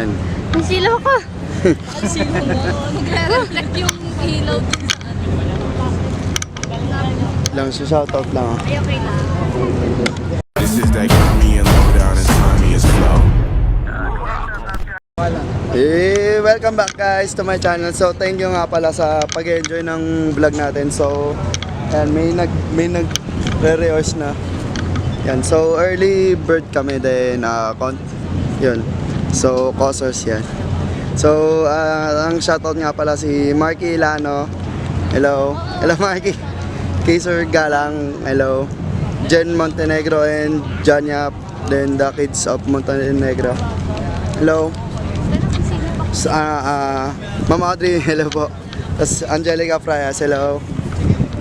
Yan. May silaw ka. Ang sino mo? Nagre-reflect yung ilaw dun sa ano. Lang si shoutout lang. Ay, okay na. This is that Kami and Lowdown and Tommy is flow. Welcome back guys to my channel. So thank you nga pala sa pag-enjoy ng vlog natin. So ayan, may nagre-rehearse na. Yan, so early bird kami din yun. So causers yan. So ang shoutout nga pala si Marky Ilano. Hello. Hello Marky. Kaser Galang. Hello. Jen Montenegro and John Yap. Then the kids of Montenegro. Hello. Mama Audrey, hello po. Tapos Angelica Frias, hello.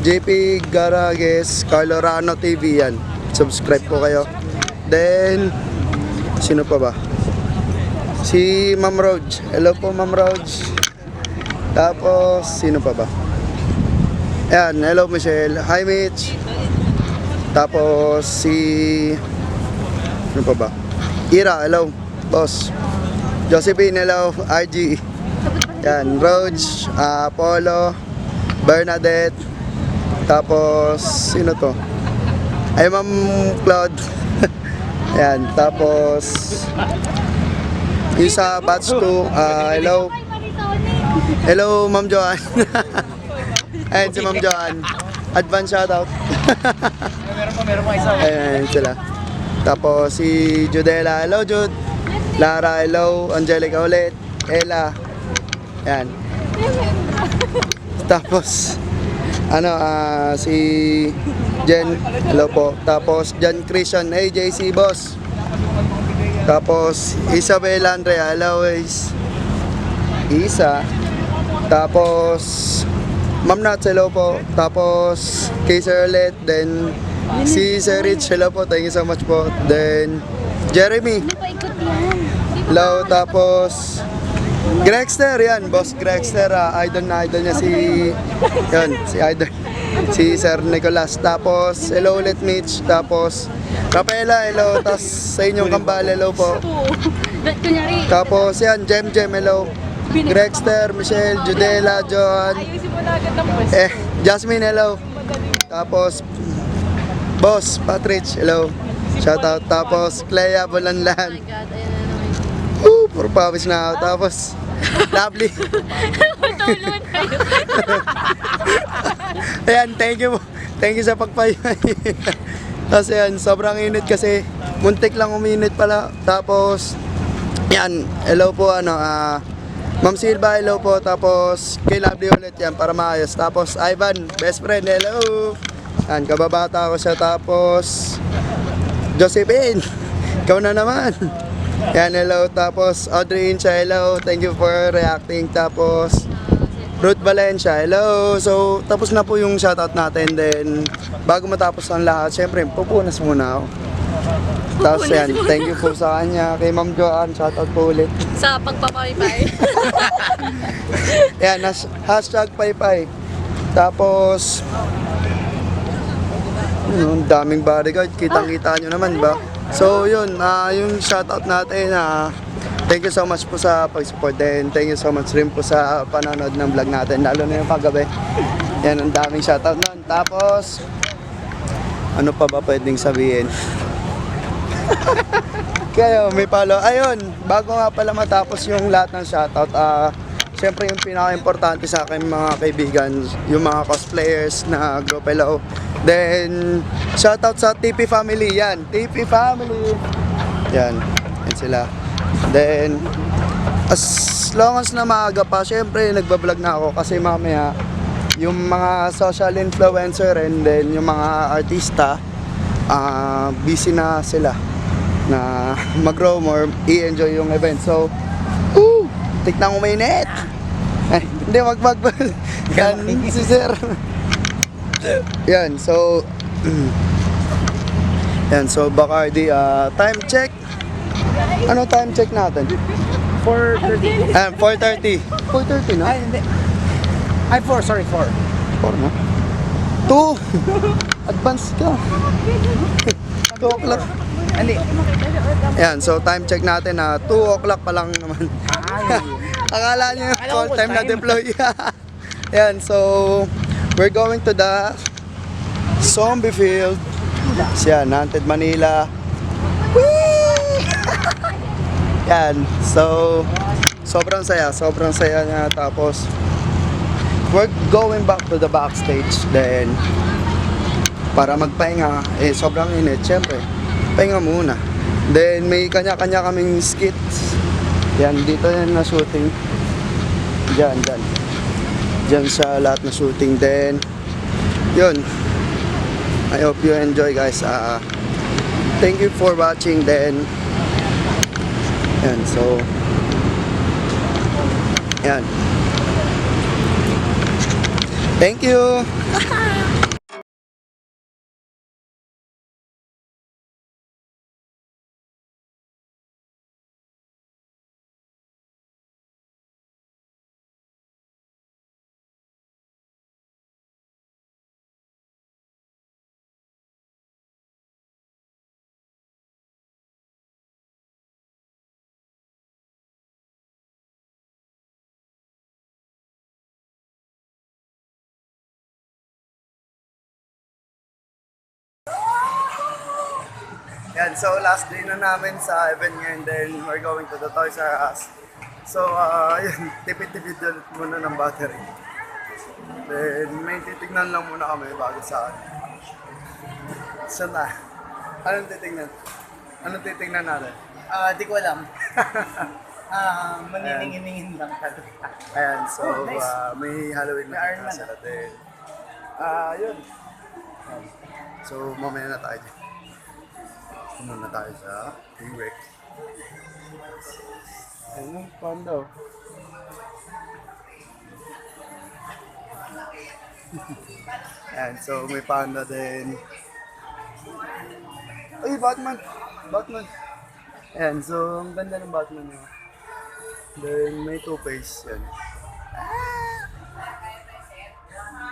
JP Garages, Carlo Rano TV yan. Subscribe po kayo. Then, sino pa ba? Si Ma'am Roj. Hello po Ma'am Roj. Tapos, sino pa ba? Ayan, hello Michelle. Hi Mitch. Tapos, sino pa ba? Ira, hello. Boss. Josephine, hello. RG. Yan, Roj, Apollo, Bernadette. Tapos, sino to? Ay, Ma'am Claude. Yan, tapos isa batch 2. Hello. Hello, Ma'am Joanne. Ayan, si Ma'am Joanne. Advance shoutout. Meron pa isa. Ayan sila. Tapos si Judela, hello Jude. Lara, hello. Angelica ulit. Ella. Yan. Tapos si Jen, hello po. Tapos Jan Christian, hey JC boss. Tapos Isabel Andrea, hello guys. Isa. Tapos Ma'am Nats, hello po. Tapos kay Sir ulit. Then si Sir Rich, hello po. Thank you so much po. Then Jeremy. Hello, tapos Grexter, yan, Boss Grexter, idol na idol niya si idol, si Sir Nicolas. Tapos, hello ulit Mitch. Tapos, Rafaela, hello. Tapos, sa inyong kambal, hello po. Tapos, yan, Jem, hello. Grexter, Michelle, Judela, Johan. Jasmine, hello. Tapos, Boss Patrick, hello. Shoutout. Tapos, Clea Bolanlan. Puro pawis na ako. Tapos, lovely. Ayan, thank you. Thank you sa pagpayay. Tapos ayan, sobrang init kasi muntik lang uminit pala. Tapos, yan, hello po Ma'am Silva, hello po. Tapos, kay Lovely ulit yan para maayos. Tapos, Ivan, best friend, hello. Yan, kababata ko siya. Tapos, Josephine, ikaw na naman. Yan, hello. Tapos Audrey Incha, hello. Thank you for reacting. Tapos Ruth Valencia, hello. So, tapos na po yung shoutout natin. Then, bago matapos ang lahat, syempre, pupunas muna ako. Tapos yan, thank you po sa kanya. Kay Ma'am Joanne, shoutout po ulit. Sa pagpapaypay. Yan, hashtag paypay. Tapos, ang daming bodyguard, kitang-kita nyo naman ba? So yun, yung shoutout natin, thank you so much po sa pag-support din. Thank you so much rin po sa panonood ng vlog natin, lalo na yung paggabi. Yan, ang daming shoutout nun. Tapos, ano pa ba pwedeng sabihin? Kayo, may follow. Ayun, bago nga pala matapos yung lahat ng shoutout, siyempre yung pinaka-importante sa akin mga kaibigan, yung mga cosplayers na group, hello. Then, shoutout sa TP family, yan. TP family. Yan, yan sila. Then, as long as na maaga pa, syempre nagbablog na ako kasi mamaya yung mga social influencer and then yung mga artista, busy na sila na mag-roam or i-enjoy yung event. So, tiknang uminit. Ay, hindi, wag. Yan, si Sir. Yan, so yan, so Bacardi, time check. Ano time check natin? 4:30. 4:30. 4:30 na? Ay, hindi. Ay, 4. Sorry, 4. 4 na? 2. Advance ka. 2 o'clock. Hindi. Ayan, so time check natin na 2 o'clock pa lang naman. Akala niyo yung Akala ko call full time na time. deploy. Ayan, so we're going to the zombie field. Yan, Haunted Manila. Whee! Yan, so sobrang saya na. Tapos we're going back to the backstage then para magpahinga. Sobrang init, syempre. Pahinga muna. Then may kanya-kanya kaming skits. Yan, dito yan na shooting. Diyan. Diyan sa lahat na shooting. Then, yun. I hope you enjoy, guys. Thank you for watching. Then, yan, so, yan. Thank you. Yan, so last day na namin sa event ngayon, then we're going to the Toys R Us. So, yun, tipid-tipid ulit muna ng battery. Then, may titignan lang muna kami bago sa akin. Saan na? Anong titignan? Anong titignan natin? Di ko alam. Maniningin-ningin lang. Ayan, so nice. may Halloween May na Iron Man. sila din. Yun. So, mamaya na tayo. Muna tayo sa T-Rex. Ayun, panda. Ayan, so may panda din. Ay, Batman! Batman! Ayan, so ang ganda ng Batman niya. Then may Two-Face, yan.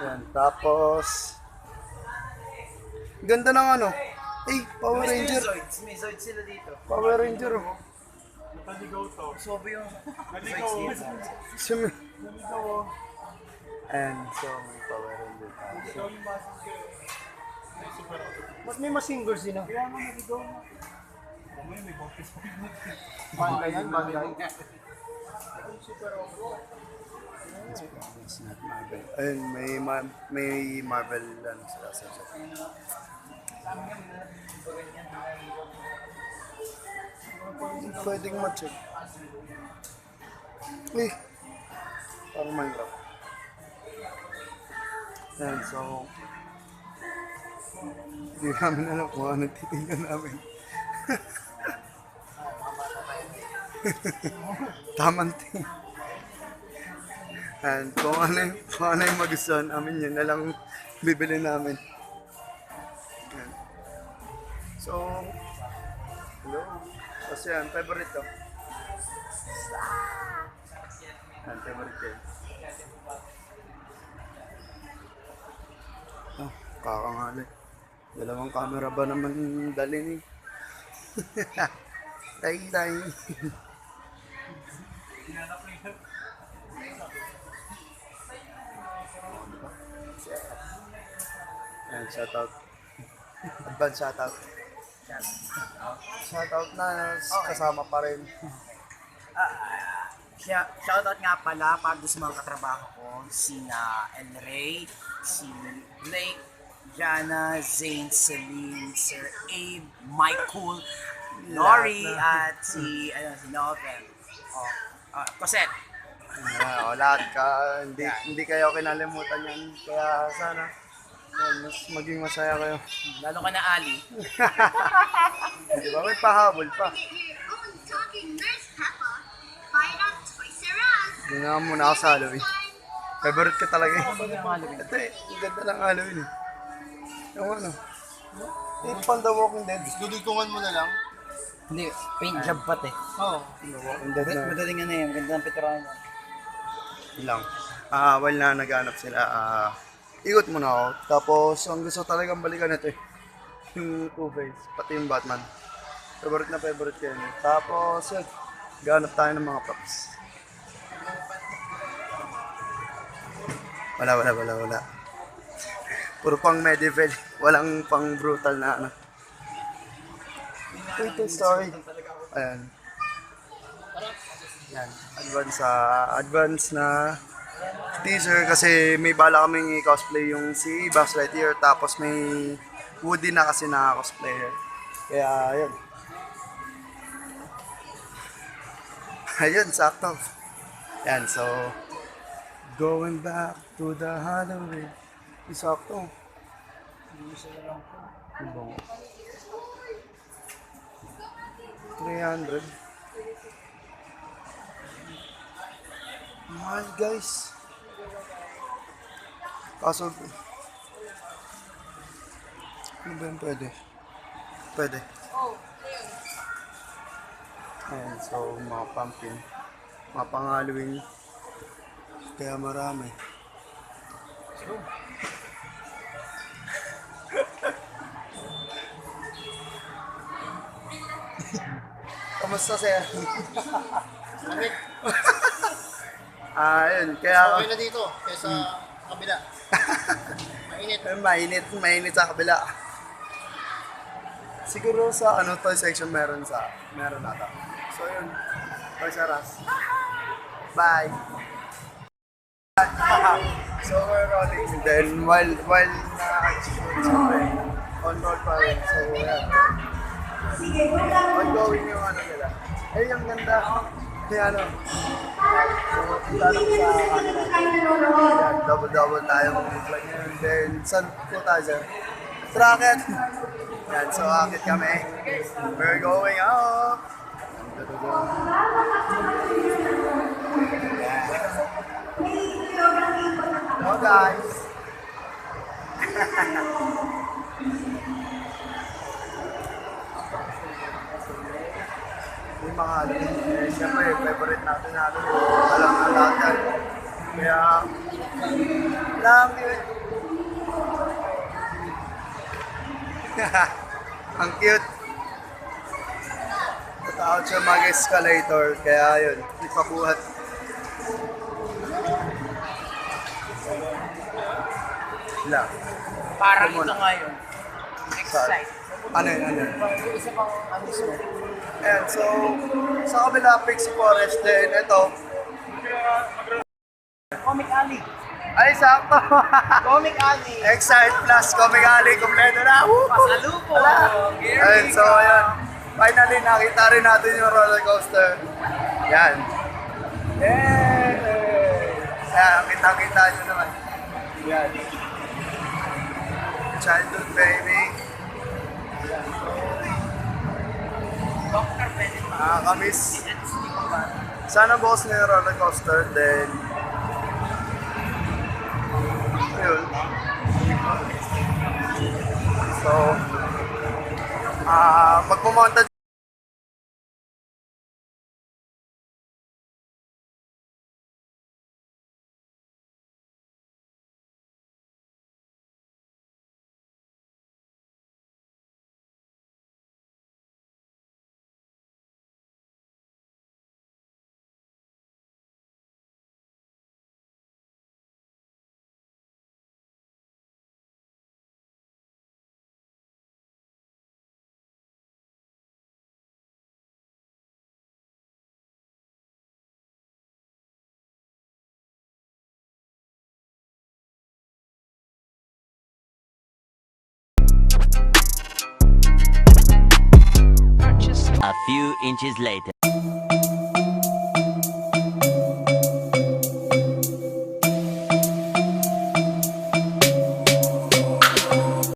Ayan, tapos ganda ng ano. Ay, Power Ranger. May Zoids sila dito. Power Ranger, oh. Sobo yung Zoids dito. Sumi. And so may Power Ranger. Mas may masingers din. Bagay yan, bagay. It's not Marvel. Ayun, may Marvel ano sila sa pwedeng ma-check. Uy! Parang Minecraft. Ayan, so hindi namin alam kung ano titignan namin. Tamang ting. And kung ano yung magustuhan namin, yun na lang bibili namin. Ayan. So, hello. Kasi yan, favorite ko. Yan, favorite ko. Oh, kakangali. Dalawang camera ba naman dali ni? Tay. Yan, shoutout. Advance shoutout. Shoutout na kasama pa rin. Shoutout nga pala para sa mga katrabaho ko, sina El Rey, si Blake, Jana, Zane, Celine, Sir Abe, Michael, Lori, at si Novel. Cosette. Lahat ka, hindi kayo kinalimutan yan. Kaya sana mas maging masaya kayo. Lalo ka na Ali. Di ba? May pahabol pa. Hindi na muna ako sa Halloween. Favorite ko talaga yun. Ito eh, ang ganda ng Halloween eh. Yung ano, yung Panda Walking Dead. Dudugtungan mo na lang. Hindi, paint job pat eh. Oo. Panda Walking Dead na. Madaling ano yun, ganda ng piturahan niya. Lang. While na naghanap sila, ikot muna ako. Tapos, ang gusto talagang balikan ito eh. Yung Two-Face, pati yung Batman. Favorite ko yun. Tapos, yun. Ganap tayo ng mga props. Wala. Puro pang medieval. Walang pang brutal na ano. Ito story. Ayan. Yan. Advance na teaser kasi may bala kaming i-cosplay yung si Buzz Lightyear tapos may Woody na kasi na cosplayer. Kaya yun. Ayun, sakto. Yan, so going back to the Halloween. Sakto. Ibang 300. Mahal guys. Kaso, ano ba yung pwede? Pwede. Ayan, so mga pumpkin. Mga pang-Halloween. Kaya marami. So, kamusta sir? Ayun, kaya Okay na dito, kaysa kabila. Mainit. mainit sa kabila. Siguro sa ano toy section meron ata. So yun. Toys R Us. Bye. So we're rolling. Then while na on road pa rin. So yeah. Ongoing yung ano nila. Eh yung ganda. May ano. So tanong sa yan, double tayong vlog ngayon. Then saan po tayo sir? Tracket. Yan, so akit kami. We're going out. Hello guys. Yung mga siyempre, favorite natin. Alam na lahat yan. Kaya, lang yun. Ang cute. Tatakot siya mag-escalator. Kaya yun, ipabuhat. Lang. Parang ito ngayon. Excite. Ano yun? Yung isa pang amusement. And so, sa kabila, Pixie Forest din. Ito. Comic Alley. Ay, sakto. Comic Alley. Excite plus Comic Alley. Kompleto na. Pasalubong. And so, ayan. Finally, nakita rin natin yung roller coaster. Yan. Ayan, kita-kita nyo naman. Yan. Childhood baby. Dr. Bennett. Nakakamiss. Sana boss na yung roller coaster. Then, ayun. So, magpumunta A few inches later.